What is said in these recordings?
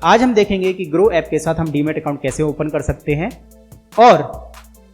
आज हम देखेंगे कि ग्रो ऐप के साथ हम डीमैट अकाउंट कैसे ओपन कर सकते हैं और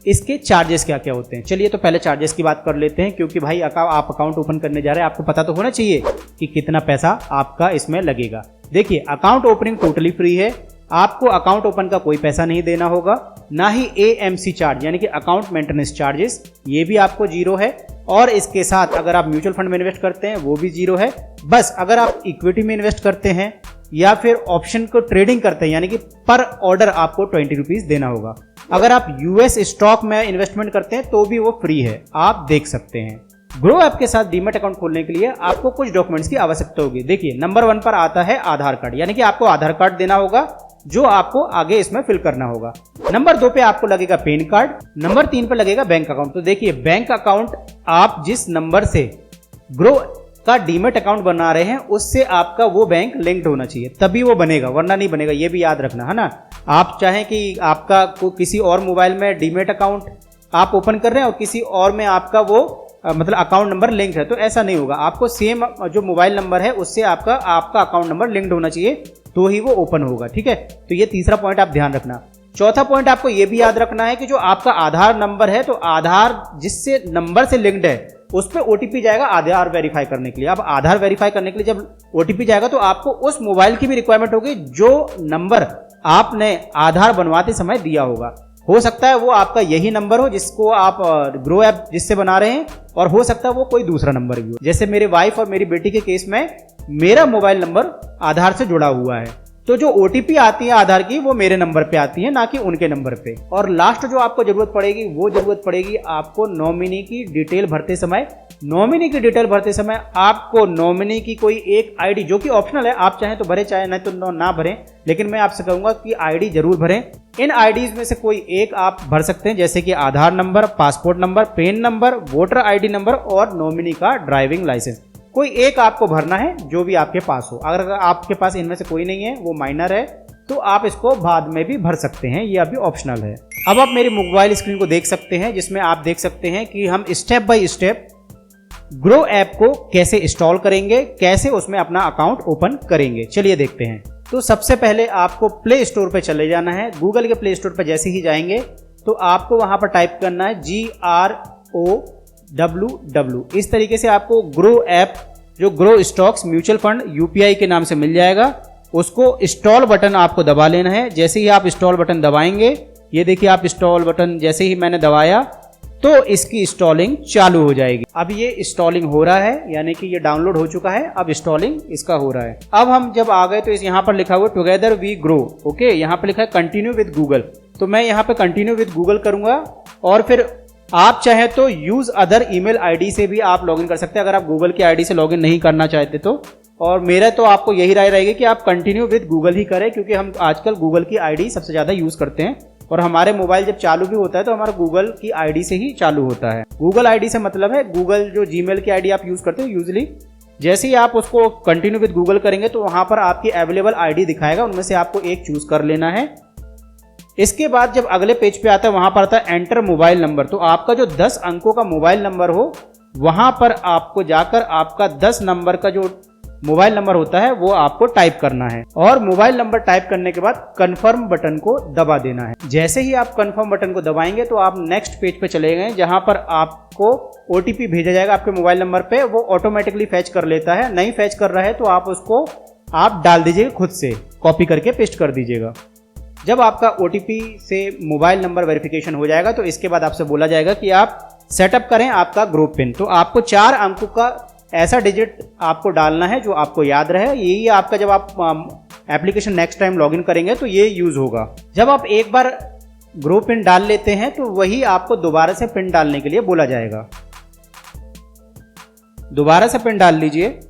इसके चार्जेस क्या क्या होते हैं। चलिए तो पहले चार्जेस की बात कर लेते हैं, क्योंकि भाई आप अकाउंट ओपन करने जा रहे हैं, आपको पता तो होना चाहिए कि कितना पैसा आपका इसमें लगेगा। देखिए, अकाउंट ओपनिंग टोटली फ्री है, आपको अकाउंट ओपन का कोई पैसा नहीं देना होगा, ना ही AMC चार्ज यानी कि अकाउंट मेंटेनेंस चार्जेस, ये भी आपको जीरो है। और इसके साथ अगर आप म्यूचुअल फंड में इन्वेस्ट करते हैं वो भी जीरो है। बस अगर आप इक्विटी में इन्वेस्ट करते हैं या फिर ऑप्शन को ट्रेडिंग करते हैं यानी कि पर ऑर्डर आपको 20 रुपीज देना होगा। अगर आप US स्टॉक में इन्वेस्टमेंट करते हैं तो भी वो फ्री है, आप देख सकते हैं। ग्रो ऐप के साथ डीमैट अकाउंट खोलने के लिए आपको कुछ डॉक्यूमेंट्स की आवश्यकता होगी। देखिए, नंबर 1 पर आता है आधार कार्ड, यानी कि आपको आधार कार्ड देना होगा जो आपको आगे इसमें फिल करना होगा। नंबर 2 पे आपको लगेगा पैन कार्ड, नंबर 3 पे लगेगा बैंक अकाउंट। तो देखिए, बैंक अकाउंट आप जिस नंबर से ग्रो का डीमैट अकाउंट बना रहे हैं उससे आपका वो बैंक लिंक्ड होना चाहिए, तभी वो बनेगा, वरना नहीं बनेगा, ये भी याद रखना है ना। आप चाहें कि आपका किसी और मोबाइल में डीमैट अकाउंट आप ओपन कर रहे हैं और किसी और में आपका वो मतलब अकाउंट नंबर लिंक है, तो ऐसा नहीं होगा। आपको सेम जो मोबाइल नंबर है उससे आपका अकाउंट नंबर लिंक्ड होना चाहिए, तो ही वो ओपन होगा। ठीक है, तो ये तीसरा पॉइंट आप ध्यान रखना। चौथा पॉइंट आपको ये भी याद रखना है कि जो आपका आधार नंबर है, तो आधार जिससे नंबर से लिंक्ड है उस पर OTP जाएगा आधार वेरीफाई करने के लिए। अब आधार वेरीफाई करने के लिए जब OTP जाएगा तो आपको उस मोबाइल की भी रिक्वायरमेंट होगी जो नंबर आपने आधार बनवाते समय दिया होगा। हो सकता है वो आपका यही नंबर हो जिसको आप ग्रो ऐप जिससे बना रहे हैं, और हो सकता है वो कोई दूसरा नंबर भी हो। जैसे मेरे वाइफ और मेरी बेटी के केस में मेरा मोबाइल नंबर आधार से जुड़ा हुआ है, तो जो OTP आती है आधार की वो मेरे नंबर पे आती है, ना कि उनके नंबर पे। और लास्ट जो आपको जरूरत पड़ेगी वो जरूरत पड़ेगी आपको नॉमिनी की डिटेल भरते समय। नॉमिनी की डिटेल भरते समय आपको नॉमिनी की कोई एक ID, जो कि ऑप्शनल है, आप चाहें तो भरें चाहे नहीं तो ना भरें, लेकिन मैं आपसे कहूंगा कि ID जरूर भरें। इन IDs में से कोई एक आप भर सकते हैं, जैसे कि Aadhaar number, passport number, PAN number, voter ID number और नॉमिनी का ड्राइविंग लाइसेंस। कोई एक आपको भरना है जो भी आपके पास हो। अगर आपके पास इनमें से कोई नहीं है, वो माइनर है, तो आप इसको बाद में भी भर सकते हैं, ये अभी ऑप्शनल है। अब आप मेरी मोबाइल स्क्रीन को देख सकते हैं, जिसमें आप देख सकते हैं कि हम step by step grow app को कैसे इंस्टॉल करेंगे, कैसे उसमें अपना अकाउंट ओपन करेंगे। चलिए देखते हैं। तो सबसे पहले आपको प्ले स्टोर पे चले जाना है। गूगल के प्ले स्टोर पे जैसे ही जाएंगे तो आपको वहां पर टाइप करना है GROWW। इस तरीके से आपको ग्रो ऐप, जो grow stocks mutual fund UPI के नाम से मिल जाएगा, उसको इंस्टॉल बटन आपको दबा लेना है। जैसे ही आप इंस्टॉल बटन दबाएंगे, ये देखिए आप इंस्टॉल बटन जैसे ही मैंने दबाया तो इसकी इंस्टॉलिंग चालू हो जाएगी। अब ये इंस्टॉलिंग हो रहा है, यानी कि ये डाउनलोड हो चुका है, अब इंस्टॉलिंग इसका हो रहा है। अब हम जब आ गए तो इस यहाँ पर लिखा हुआ टुगेदर वी ग्रो, ओके, यहाँ पर लिखा है कंटिन्यू विद गूगल, तो मैं यहाँ पे कंटिन्यू विद गूगल करूंगा। और फिर आप चाहे तो यूज अदर ईमेल ID से भी आप लॉगिन कर सकते हैं, अगर आप गूगल की ID से लॉगिन नहीं करना चाहते तो। और मेरा तो आपको यही राय रहेगी कि आप कंटिन्यू विद गूगल ही करें, क्योंकि हम आजकल गूगल की ID सबसे ज्यादा यूज करते हैं, और हमारे मोबाइल जब चालू भी होता है तो हमारा गूगल की ID से ही चालू होता है। गूगल ID से मतलब है गूगल जो Gmail की ID आप यूज करते हो यूजली, जैसे ही आप उसको कंटिन्यू विद गूगल करेंगे तो वहां पर आपकी अवेलेबल ID दिखाएगा, उनमें से आपको एक चूज कर लेना है। इसके बाद जब अगले पेज पे आता है, वहां पर आता है एंटर मोबाइल नंबर, तो आपका जो 10 अंकों का मोबाइल नंबर हो, वहां पर आपको जाकर आपका 10 नंबर का जो मोबाइल नंबर होता है वो आपको टाइप करना है। और मोबाइल नंबर टाइप करने के बाद कंफर्म बटन को दबा देना है। जैसे ही आप कंफर्म बटन को दबाएंगे तो आप नेक्स्ट पेज पे चले गए, जहां पर आपको OTP भेजा जाएगा आपके मोबाइल नंबर पे। वो ऑटोमेटिकली फैच कर लेता है, नहीं फैच कर रहा है तो आप उसको डाल दीजिएगा, खुद से कॉपी करके पेस्ट कर दीजिएगा। जब आपका OTP से मोबाइल नंबर वेरिफिकेशन हो जाएगा तो इसके बाद आपसे बोला जाएगा कि आप सेटअप करें आपका ग्रुप पिन। तो आपको 4 अंकों का ऐसा डिजिट आपको डालना है जो आपको याद रहे। यही आपका जब आप एप्लीकेशन नेक्स्ट टाइम लॉगिन करेंगे तो ये यूज होगा। जब आप एक बार ग्रुप पिन डाल लेते हैं तो वही आपको दोबारा से पिन डालने के लिए बोला जाएगा। दोबारा से पिन डाल लीजिए।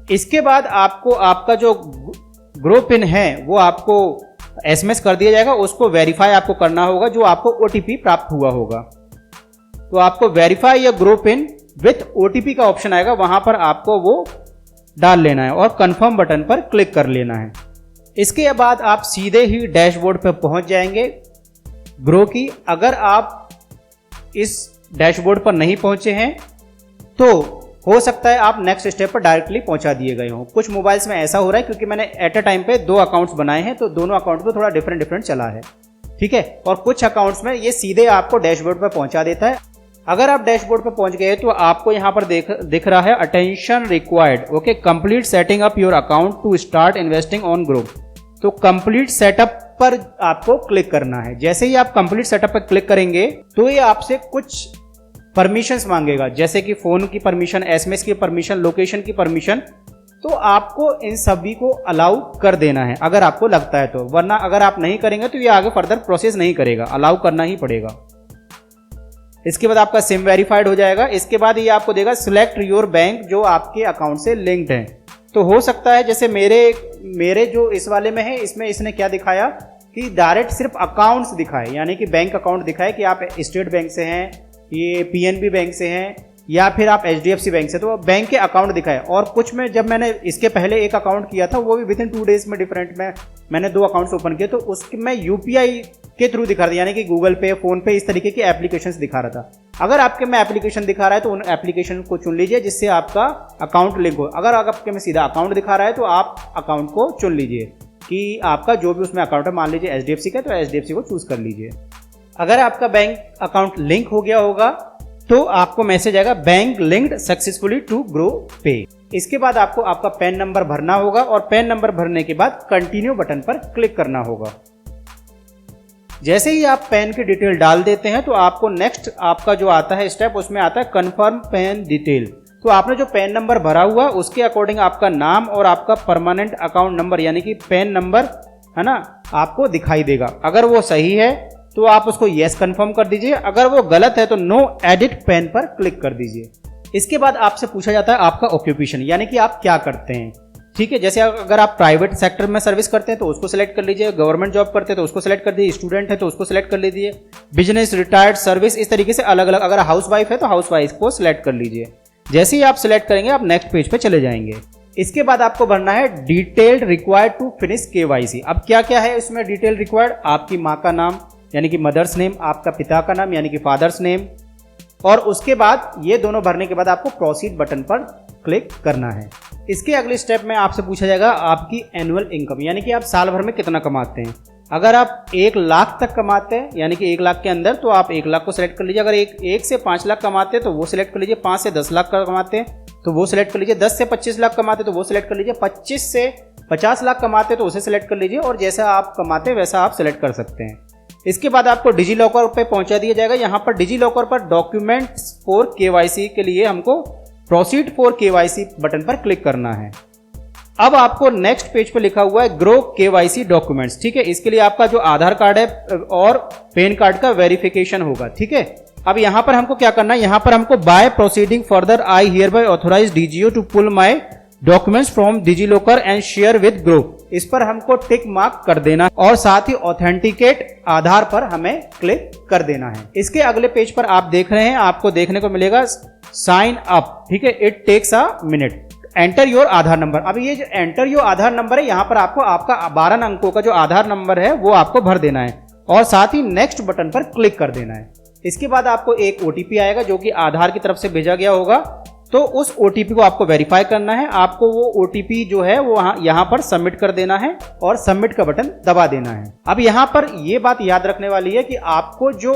इसके बाद आपको आपका जो ग्रो पिन है वो आपको SMS कर दिया जाएगा, उसको वेरीफाई आपको करना होगा, जो आपको OTP प्राप्त हुआ होगा। तो आपको वेरीफाई या ग्रो पिन विथ OTP का ऑप्शन आएगा, वहां पर आपको वो डाल लेना है और कंफर्म बटन पर क्लिक कर लेना है। इसके बाद आप सीधे ही डैशबोर्ड पर पहुंच जाएंगे ग्रो की। अगर आप इस डैशबोर्ड पर नहीं पहुंचे हैं तो हो सकता है आप नेक्स्ट स्टेप पर डायरेक्टली पहुंचा दिए गए हों। कुछ मोबाइल्स में ऐसा हो रहा है क्योंकि मैंने एट अ टाइम पे 2 अकाउंट्स बनाए हैं, तो दोनों अकाउंट पे थोड़ा डिफरेंट चला है, ठीक है। और कुछ अकाउंट्स में ये सीधे आपको डैशबोर्ड पर पहुंचा देता है। अगर आप डैशबोर्ड पर पहुंच गए तो आपको यहाँ पर दिख रहा है attention required, okay, complete setting up your account to start investing on Groww. तो कंप्लीट सेटअप पर आपको क्लिक करना है। जैसे ही आप कंप्लीट सेटअप पर क्लिक करेंगे तो ये आपसे कुछ परमिशंस मांगेगा, जैसे कि फोन की परमिशन, एसएमएस की परमिशन, लोकेशन की परमिशन। तो आपको इन सभी को अलाउ कर देना है अगर आपको लगता है तो, वरना अगर आप नहीं करेंगे तो ये आगे फर्दर प्रोसेस नहीं करेगा, अलाउ करना ही पड़ेगा। इसके बाद आपका सिम वेरीफाइड हो जाएगा। इसके बाद ये आपको देगा सिलेक्ट योर बैंक, जो आपके अकाउंट से लिंक्ड है। तो हो सकता है जैसे मेरे जो इस वाले में है, इसमें इसने क्या दिखाया कि डायरेक्ट सिर्फ अकाउंट्स दिखाए, यानी कि बैंक अकाउंट दिखाए कि आप स्टेट बैंक से हैं, ये पीएनबी बैंक से हैं, या फिर आप एचडीएफसी बैंक से, तो बैंक के अकाउंट दिखाए। और कुछ में जब मैंने इसके पहले एक अकाउंट किया था, वो भी विद इन 2 डेज में डिफरेंट में मैंने 2 अकाउंट्स ओपन किए, तो उसके मैं यूपीआई के थ्रू दिखा रहा था, यानी कि गूगल पे, फोन पे, इस तरीके की एप्लीकेशंस दिखा रहा था। अगर आपके में एप्लीकेशन दिखा रहा है तो उन एप्लीकेशन को चुन लीजिए जिससे आपका अकाउंट लिंक हो। अगर आपके में सीधा अकाउंट दिखा रहा है तो आप अकाउंट को चुन लीजिए कि आपका जो भी उसमें अकाउंट है, मान लीजिए एचडीएफसी का, तो एचडीएफसी को चूज कर लीजिए। अगर आपका बैंक अकाउंट लिंक हो गया होगा तो आपको मैसेज आएगा bank linked successfully to Groww पे। इसके बाद आपको आपका पैन नंबर भरना होगा और पैन नंबर भरने के बाद कंटिन्यू बटन पर क्लिक करना होगा। जैसे ही आप पैन की डिटेल डाल देते हैं तो आपको नेक्स्ट आपका जो आता है स्टेप, उसमें आता है कंफर्म पैन डिटेल। तो आपने जो पैन नंबर भरा हुआ उसके अकॉर्डिंग आपका नाम और आपका परमानेंट अकाउंट नंबर यानी कि पैन नंबर है ना, आपको दिखाई देगा। अगर वो सही है तो आप उसको यस कंफर्म कर दीजिए, अगर वो गलत है तो नो एडिट पैन पर क्लिक कर दीजिए। इसके बाद आपसे पूछा जाता है आपका ऑक्यूपेशन, यानी कि आप क्या करते हैं, ठीक है। जैसे अगर आप प्राइवेट सेक्टर में सर्विस करते हैं तो उसको सिलेक्ट कर लीजिए, गवर्नमेंट जॉब करते हैं तो उसको सिलेक्ट कर दीजिए, स्टूडेंट है तो उसको सिलेक्ट कर लीजिए, बिजनेस, रिटायर्ड, सर्विस, इस तरीके से अलग अलग। अगर हाउस वाइफ है तो हाउस वाइफ को सिलेक्ट कर लीजिए। जैसे ही आप सिलेक्ट करेंगे आप नेक्स्ट पेज पे चले जाएंगे। इसके बाद आपको भरना है detailed required to finish KYC. अब क्या क्या है इसमें डिटेल रिक्वायर्ड, आपकी माँ का नाम यानी कि मदर्स नेम, आपका पिता का नाम यानी कि फादर्स नेम, और उसके बाद ये दोनों भरने के बाद आपको प्रोसीड बटन पर क्लिक करना है। इसके अगले स्टेप में आपसे पूछा जाएगा आपकी एनुअल इनकम, यानी कि आप साल भर में कितना कमाते हैं। अगर आप 1 लाख तक कमाते हैं यानी कि 1 लाख के अंदर, तो आप 1 लाख को सिलेक्ट कर लीजिए। अगर 1 से 5 लाख कमाते हैं तो वो सिलेक्ट कर लीजिए। 5 से 10 लाख का कमाते हैं तो वो सिलेक्ट कर लीजिए। 10 से 25 लाख कमाते हैं तो वो सिलेक्ट कर लीजिए। 25 से 50 लाख कमाते हैं तो उसे सिलेक्ट कर लीजिए, और जैसा आप कमाते हैं वैसा आप सिलेक्ट कर सकते हैं। इसके बाद आपको डिजी लॉकर पे पहुंचा दिया जाएगा। यहाँ पर डिजी लॉकर पर डॉक्यूमेंट्स फॉर केवाईसी के लिए हमको प्रोसीड फॉर केवाईसी बटन पर क्लिक करना है। अब आपको नेक्स्ट पेज पे लिखा हुआ है ग्रो केवाईसी डॉक्यूमेंट्स, ठीक है। इसके लिए आपका जो आधार कार्ड है और पैन कार्ड का वेरिफिकेशन होगा, ठीक है। अब यहाँ पर हमको क्या करना है, यहाँ पर हमको by proceeding further I hereby authorise Digio to pull my documents from DigiLocker and share with Groww, इस पर हमको टिक मार्क कर देना है और साथ ही ऑथेंटिकेट आधार पर हमें क्लिक कर देना है। इसके अगले पेज पर आप देख रहे हैं, आपको देखने को मिलेगा साइन अप, ठीक है। It takes a minute, enter your Aadhaar number. अब ये जो एंटर योर आधार नंबर है, यहाँ पर आपको आपका 12 अंकों का जो आधार नंबर है वो आपको भर देना है और साथ ही नेक्स्ट बटन पर क्लिक कर देना है। इसके बाद आपको एक ओटीपी आएगा जो कि आधार की तरफ से भेजा गया होगा, तो उस ओटीपी को आपको वेरीफाई करना है। आपको वो ओटीपी जो है वो यहाँ पर सबमिट कर देना है और सबमिट का बटन दबा देना है। अब यहाँ पर ये बात याद रखने वाली है कि आपको जो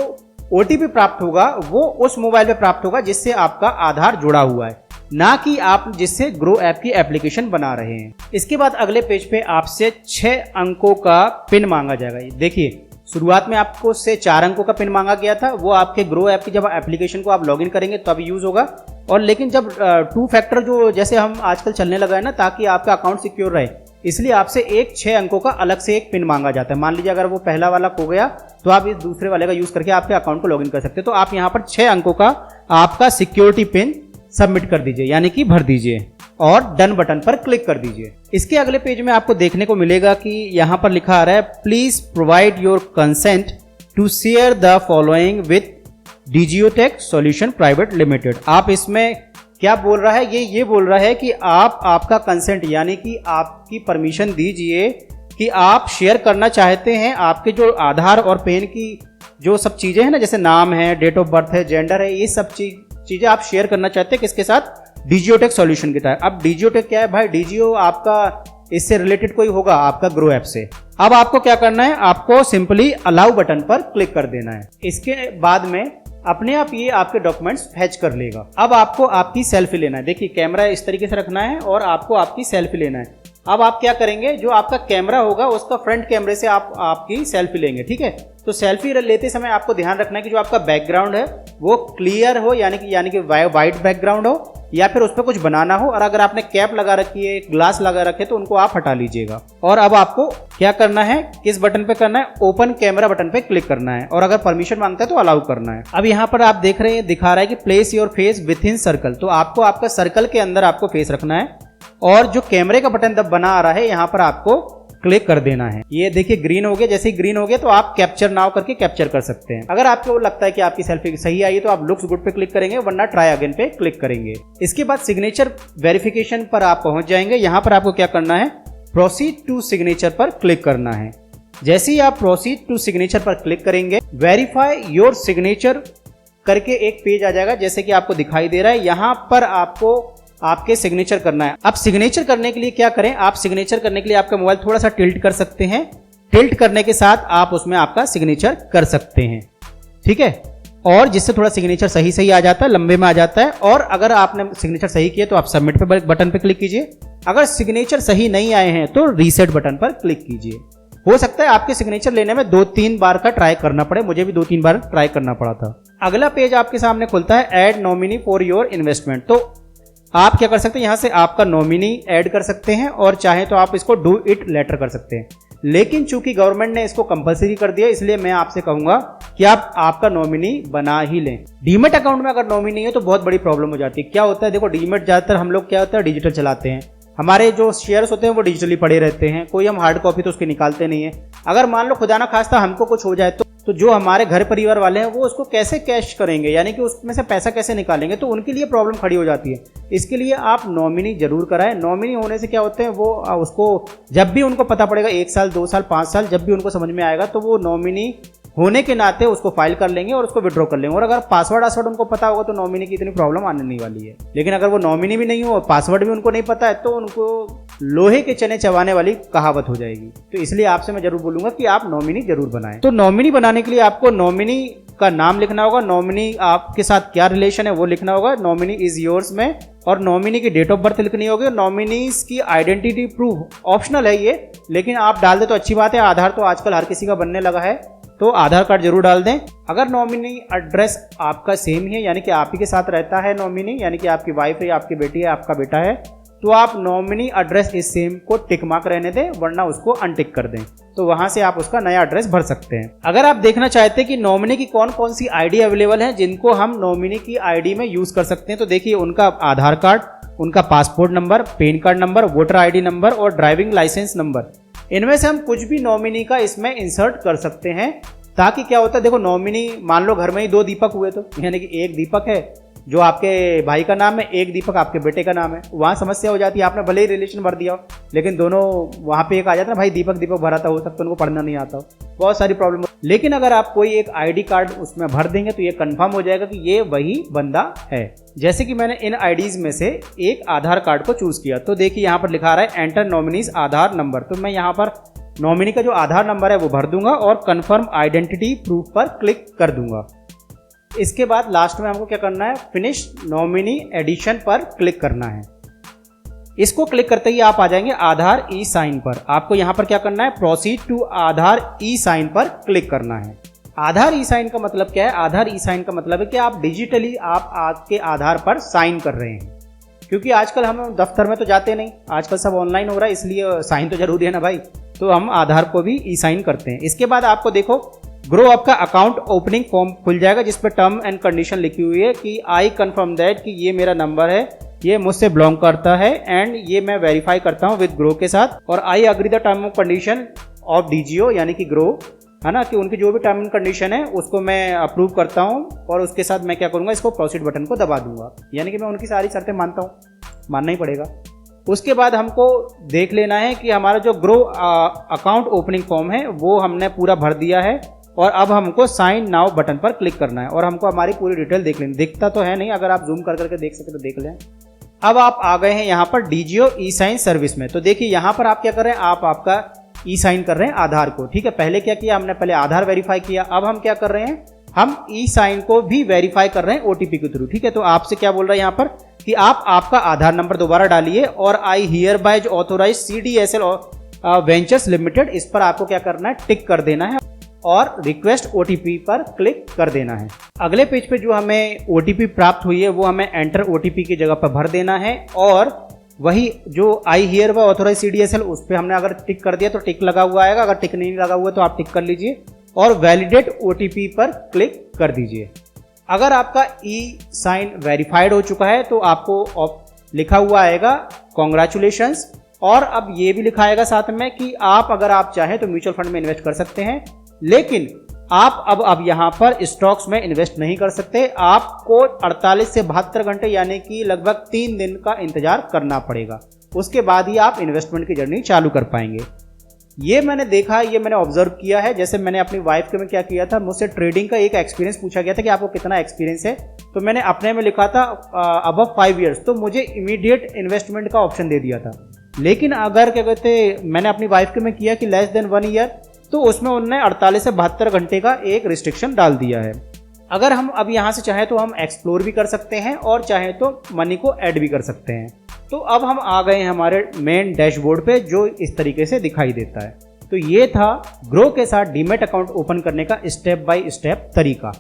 ओटीपी प्राप्त होगा वो उस मोबाइल पे प्राप्त होगा जिससे आपका आधार जुड़ा हुआ है, ना कि आप जिससे ग्रो ऐप की एप्लीकेशन बना रहे हैं। इसके बाद अगले पेज पे आपसे 6 अंकों का पिन मांगा जाएगा। देखिए शुरुआत में आपको से 4 अंकों का पिन मांगा गया था, वो आपके ग्रो ऐप की जब एप्लीकेशन को आप लॉगिन करेंगे तब यूज होगा। और लेकिन जब 2 फैक्टर जो जैसे हम आजकल चलने लगा है ना, ताकि आपका अकाउंट सिक्योर रहे, इसलिए आपसे एक 6 अंकों का अलग से एक पिन मांगा जाता है। मान लीजिए अगर वो पहला वाला खो गया तो आप इस दूसरे वाले का यूज करके आपके अकाउंट को लॉगिन कर सकते हैं। तो आप यहाँ पर 6 अंकों का आपका सिक्योरिटी पिन सबमिट कर दीजिए, यानी कि भर दीजिए और डन बटन पर क्लिक कर दीजिए। इसके अगले पेज में आपको देखने को मिलेगा कि यहाँ पर लिखा आ रहा है please provide your consent to share the following with Digiotech solution private limited. आप इसमें क्या बोल रहा है, ये बोल रहा है कि आप आपका कंसेंट यानी कि आपकी परमिशन दीजिए कि आप शेयर करना चाहते हैं आपके जो आधार और पैन की जो सब चीजें हैं ना, जैसे नाम है, डेट ऑफ बर्थ है, जेंडर है, ये सब चीजें आप शेयर करना चाहते हैं किसके साथ, डीजियोटेक सॉल्यूशन की तरह। अब डीजियोटेक क्या है भाई, डीजियो आपका इससे रिलेटेड कोई होगा आपका ग्रो ऐप से। अब आपको क्या करना है, आपको सिंपली अलाउ बटन पर क्लिक कर देना है। इसके बाद में अपने आप ये आपके डॉक्यूमेंट्स फैच कर लेगा। अब आपको आपकी सेल्फी लेना है। देखिए कैमरा इस तरीके से रखना है और आपको आपकी सेल्फी लेना है। अब आप क्या करेंगे, जो आपका कैमरा होगा उसका फ्रंट कैमरे से आप आपकी सेल्फी लेंगे, ठीक है। तो सेल्फी लेते समय आपको ध्यान रखना है कि जो आपका बैकग्राउंड है वो क्लियर हो, यानी कि वाइट बैकग्राउंड हो, या फिर उस पर कुछ बनाना हो। और अगर आपने कैप लगा रखी है, ग्लास लगा रखे, तो उनको आप हटा लीजिएगा। और अब आपको क्या करना है, किस बटन पे करना है, ओपन कैमरा बटन पे क्लिक करना है। और अगर परमिशन मांगता है तो अलाउ करना है। अब यहाँ पर आप देख रहे हैं, दिखा रहा है कि place your face with in circle. तो आपको आपका सर्कल के अंदर आपको फेस रखना है और जो कैमरे का बटन दब बना आ रहा है यहाँ पर आपको क्लिक कर देना है। ये देखिए ग्रीन हो गया। जैसे ही ग्रीन हो गया तो आप कैप्चर नाउ करके कैप्चर कर सकते हैं। अगर आपको लगता है कि आपकी सेल्फी सही आई है तो आप लुक्स गुड पे क्लिक करेंगे, वरना ट्राई अगेन पे क्लिक करेंगे। इसके बाद सिग्नेचर वेरिफिकेशन पर आप पहुंच जाएंगे। यहाँ पर आपको क्या करना है, प्रोसीड टू सिग्नेचर पर क्लिक करना है। जैसे ही आप प्रोसीड टू सिग्नेचर पर क्लिक करेंगे, वेरीफाई योर सिग्नेचर करके एक पेज आ जाएगा, जैसे कि आपको दिखाई दे रहा है। यहाँ पर आपको आपके सिग्नेचर करना है। अब सिग्नेचर करने के लिए क्या करें, आप सिग्नेचर करने के लिए आपका मोबाइल थोड़ा सा टिल्ट कर सकते हैं। टिल्ट करने के साथ आप उसमें आपका सिग्नेचर कर सकते हैं, ठीक है। और जिससे थोड़ा सिग्नेचर सही आ जाता है, लंबे में आ जाता है। और अगर आपने सिग्नेचर सही किया तो आप सबमिट पे बटन पे क्लिक कीजिए। अगर सिग्नेचर सही नहीं आए हैं तो रीसेट बटन पर क्लिक कीजिए। हो सकता है आपके सिग्नेचर लेने में 2-3 बार का ट्राई करना पड़े, मुझे भी 2-3 बार ट्राई करना पड़ा था। अगला पेज आपके सामने खुलता है, add nominee for your investment. तो आप क्या कर सकते हैं, यहां से आपका नॉमिनी ऐड कर सकते हैं और चाहे तो आप इसको डू इट लेटर कर सकते हैं। लेकिन चूंकि गवर्नमेंट ने इसको कंपलसरी कर दिया, इसलिए मैं आपसे कहूंगा कि आप आपका नॉमिनी बना ही लें। डीमेट अकाउंट में अगर नॉमिनी है तो बहुत बड़ी प्रॉब्लम हो जाती है। क्या होता है, देखो डीमेट ज्यादातर हम लोग क्या होता है डिजिटल चलाते हैं, हमारे जो शेयर्स होते हैं वो डिजिटली पड़े रहते हैं, कोई हम हार्ड कॉपी तो उसकी निकालते नहीं है। अगर मान लो खुदा ना खास्ता हमको कुछ हो जाए तो जो हमारे घर परिवार वाले हैं वो उसको कैसे कैश करेंगे, यानी कि उसमें से पैसा कैसे निकालेंगे, तो उनके लिए प्रॉब्लम खड़ी हो जाती है। इसके लिए आप नॉमिनी जरूर कराएं। नॉमिनी होने से क्या होते हैं, वो उसको जब भी उनको पता पड़ेगा, 1 साल 2 साल 5 साल जब भी उनको समझ में आएगा, तो वो नॉमिनी होने के नाते उसको फाइल कर लेंगे और उसको विड्रॉ कर लेंगे। और अगर पासवर्ड उनको पता होगा तो नॉमिनी की इतनी प्रॉब्लम आने नहीं वाली है। लेकिन अगर वो नॉमिनी भी नहीं हो और पासवर्ड भी उनको नहीं पता है तो उनको लोहे के चने चबाने वाली कहावत हो जाएगी। तो इसलिए आपसे मैं जरूर बोलूंगा कि आप नॉमिनी जरूर बनाएं। तो नॉमिनी बनाने के लिए आपको नॉमिनी का नाम लिखना होगा, नॉमिनी आपके साथ क्या रिलेशन है वो लिखना होगा, नॉमिनी इज योर्स में, और नॉमिनी की डेट ऑफ बर्थ लिखनी होगी। नॉमिनीज की आइडेंटिटी प्रूफ ऑप्शनल है ये, लेकिन आप डाल दे तो अच्छी बात है। आधार तो आजकल हर किसी का बनने लगा है, तो आधार कार्ड जरूर डाल दें। अगर नॉमिनी एड्रेस आपका सेम ही है, यानी कि आप ही के साथ रहता है नॉमिनी, यानी कि आपकी वाइफ है, आपकी बेटी है, आपका बेटा है, तो आप नॉमिनी एड्रेस इस सेम को टिक मार्क रहने दें, वरना उसको अनटिक कर दें। तो वहां से आप उसका नया एड्रेस भर सकते हैं। अगर आप देखना चाहते हैं कि नॉमिनी की कौन कौन सी आईडी अवेलेबल है जिनको हम नॉमिनी की आईडी में यूज कर सकते हैं, तो देखिए उनका आधार कार्ड, उनका passport number, pan card number, voter ID number और ड्राइविंग लाइसेंस नंबर, इनमें से हम कुछ भी नॉमिनी का इसमें इंसर्ट कर सकते हैं। ताकि क्या होता है, देखो नॉमिनी मान लो घर में ही 2 दीपक हुए, तो यानी कि एक दीपक है जो आपके भाई का नाम है, एक दीपक आपके बेटे का नाम है, वहाँ समस्या हो जाती है। आपने भले ही रिलेशन भर दिया हो, लेकिन दोनों वहाँ पे एक आ जाता है, भाई दीपक दीपक भरा था, हो सकता है उनको पढ़ना नहीं आता हो, बहुत सारी प्रॉब्लम। लेकिन अगर आप कोई एक आईडी कार्ड उसमें भर देंगे तो ये कंफर्म हो जाएगा कि ये वही बंदा है। जैसे कि मैंने इन आईडीज में से एक आधार कार्ड को चूज किया, तो देखिए यहाँ पर लिखा रहा है एंटर नॉमिनीज आधार नंबर, तो मैं यहाँ पर नॉमिनी का जो आधार नंबर है वो भर दूंगा और कंफर्म आइडेंटिटी प्रूफ पर क्लिक कर दूंगा। इसके बाद लास्ट में हमको क्या करना है, फिनिश नॉमिनी एडिशन पर क्लिक करना है। इसको क्लिक करते ही आप आ जाएंगे आधार ई साइन पर। आपको यहां पर क्या करना है, proceed to Aadhaar e sign पर क्लिक करना है। आधार ई साइन का मतलब क्या है, आधार ई साइन का मतलब है कि आप डिजिटली आप आपके आधार पर साइन कर रहे हैं। क्योंकि आजकल हम दफ्तर में तो जाते नहीं, आजकल सब ऑनलाइन हो रहा है, इसलिए साइन तो जरूरी है ना भाई, तो हम आधार को भी ई साइन करते हैं। इसके बाद आपको देखो ग्रो अप का अकाउंट ओपनिंग फॉर्म खुल जाएगा, जिस पर टर्म एंड कंडीशन लिखी हुई है कि आई कंफर्म दैट कि ये मेरा नंबर है, ये मुझसे बिलोंग करता है एंड ये मैं वेरीफाई करता हूँ विद ग्रो के साथ, और I agree the term of condition of DGO यानी कि ग्रो, है ना, कि उनकी जो भी टर्म एंड कंडीशन है उसको मैं अप्रूव करता हूँ। और उसके साथ मैं क्या करूँगा, इसको प्रोसीड बटन को दबा दूंगा, यानी कि मैं उनकी सारी शर्तें मानता हूँ, मानना ही पड़ेगा। उसके बाद हमको देख लेना है कि हमारा जो ग्रो अकाउंट ओपनिंग फॉर्म है वो हमने पूरा भर दिया है, और अब हमको साइन नाउ बटन पर क्लिक करना है और हमको हमारी पूरी डिटेल देख लेनी। दिखता तो है नहीं, अगर आप जूम कर करके देख सके तो देख लें। अब आप आ गए हैं यहाँ पर डीजीओ ई साइन सर्विस में। तो देखिए यहाँ पर आप क्या कर रहे हैं, आप आपका ई साइन कर रहे हैं आधार को, ठीक है। पहले क्या किया हमने, पहले आधार वेरीफाई किया, अब हम क्या कर रहे हैं, हम ई साइन को भी वेरीफाई कर रहे हैं ओटीपी के थ्रू, ठीक है। तो आपसे क्या बोल रहा है यहाँ पर कि आप आपका आधार नंबर दोबारा डालिए और I hereby authorise CDSL ventures limited, इस पर आपको क्या करना है, टिक कर देना है और रिक्वेस्ट ओटीपी पर क्लिक कर देना है। अगले पेज पे जो हमें ओटीपी प्राप्त हुई है वो हमें एंटर ओटीपी की जगह पर भर देना है और वही जो I hereby authorise CDSL उस पर हमने अगर टिक कर दिया तो टिक लगा हुआ आएगा, अगर टिक नहीं लगा हुआ तो आप टिक कर लीजिए और वैलिडेट ओटीपी पर क्लिक कर दीजिए। अगर आपका ई साइन वेरीफाइड हो चुका है तो आपको लिखा हुआ आएगा कॉन्ग्रेचुलेशंस, और अब ये भी लिखा आएगा साथ में कि आप अगर आप चाहें तो म्यूचुअल फंड में इन्वेस्ट कर सकते हैं, लेकिन आप अब यहाँ पर स्टॉक्स में इन्वेस्ट नहीं कर सकते। आपको 48 से 72 घंटे यानी कि लगभग 3 दिन का इंतजार करना पड़ेगा, उसके बाद ही आप इन्वेस्टमेंट की जर्नी चालू कर पाएंगे। ये मैंने देखा, ये मैंने ऑब्जर्व किया है। जैसे मैंने अपनी वाइफ के में क्या किया था, मुझसे ट्रेडिंग का एक एक्सपीरियंस पूछा गया था कि आपको कितना एक्सपीरियंस है, तो मैंने अपने में लिखा था अबव 5 ईयर्स, तो मुझे इमीडिएट इन्वेस्टमेंट का ऑप्शन दे दिया था। लेकिन अगर क्या कहते मैंने अपनी वाइफ के में किया कि लेस देन 1 ईयर, तो उसमें उन्होंने 48 से 72 घंटे का एक रिस्ट्रिक्शन डाल दिया है। अगर हम अब यहाँ से चाहें तो हम एक्सप्लोर भी कर सकते हैं और चाहें तो मनी को ऐड भी कर सकते हैं। तो अब हम आ गए हैं हमारे मेन डैशबोर्ड पे, जो इस तरीके से दिखाई देता है। तो ये था ग्रो के साथ डीमैट अकाउंट ओपन करने का स्टेप बाय स्टेप तरीका,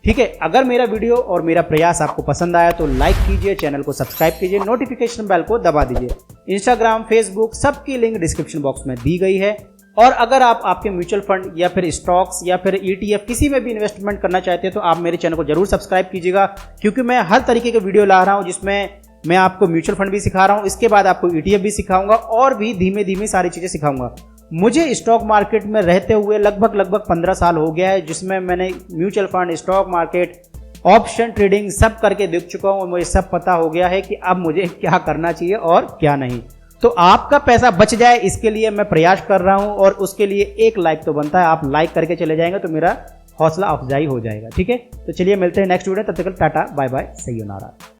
ठीक है। अगर मेरा वीडियो और मेरा प्रयास आपको पसंद आया तो लाइक कीजिए, चैनल को सब्सक्राइब कीजिए, नोटिफिकेशन बेल को दबा दीजिए। इंस्टाग्राम, फेसबुक सबकी लिंक डिस्क्रिप्शन बॉक्स में दी गई है। और अगर आप आपके म्यूचुअल फंड या फिर स्टॉक्स या फिर ETF किसी में भी इन्वेस्टमेंट करना चाहते हैं तो आप मेरे चैनल को जरूर सब्सक्राइब कीजिएगा, क्योंकि मैं हर तरीके के वीडियो ला रहा हूं जिसमें मैं आपको म्यूचुअल फंड भी सिखा रहा हूं, इसके बाद आपको ETF भी सिखाऊंगा और भी धीमे धीमे सारी चीज़ें सिखाऊंगा। मुझे स्टॉक मार्केट में रहते हुए लगभग 15 साल हो गया है, जिसमें मैंने mutual fund, stock market, option trading सब करके देख चुका हूँ। मुझे सब पता हो गया है कि अब मुझे क्या करना चाहिए और क्या नहीं। तो आपका पैसा बच जाए इसके लिए मैं प्रयास कर रहा हूं और उसके लिए एक लाइक तो बनता है। आप लाइक करके चले जाएंगे तो मेरा हौसला अफजाई हो जाएगा, ठीक है। तो चलिए मिलते हैं नेक्स्ट वीडियो, तब तक टाटा बाय बाय, सयोनारा।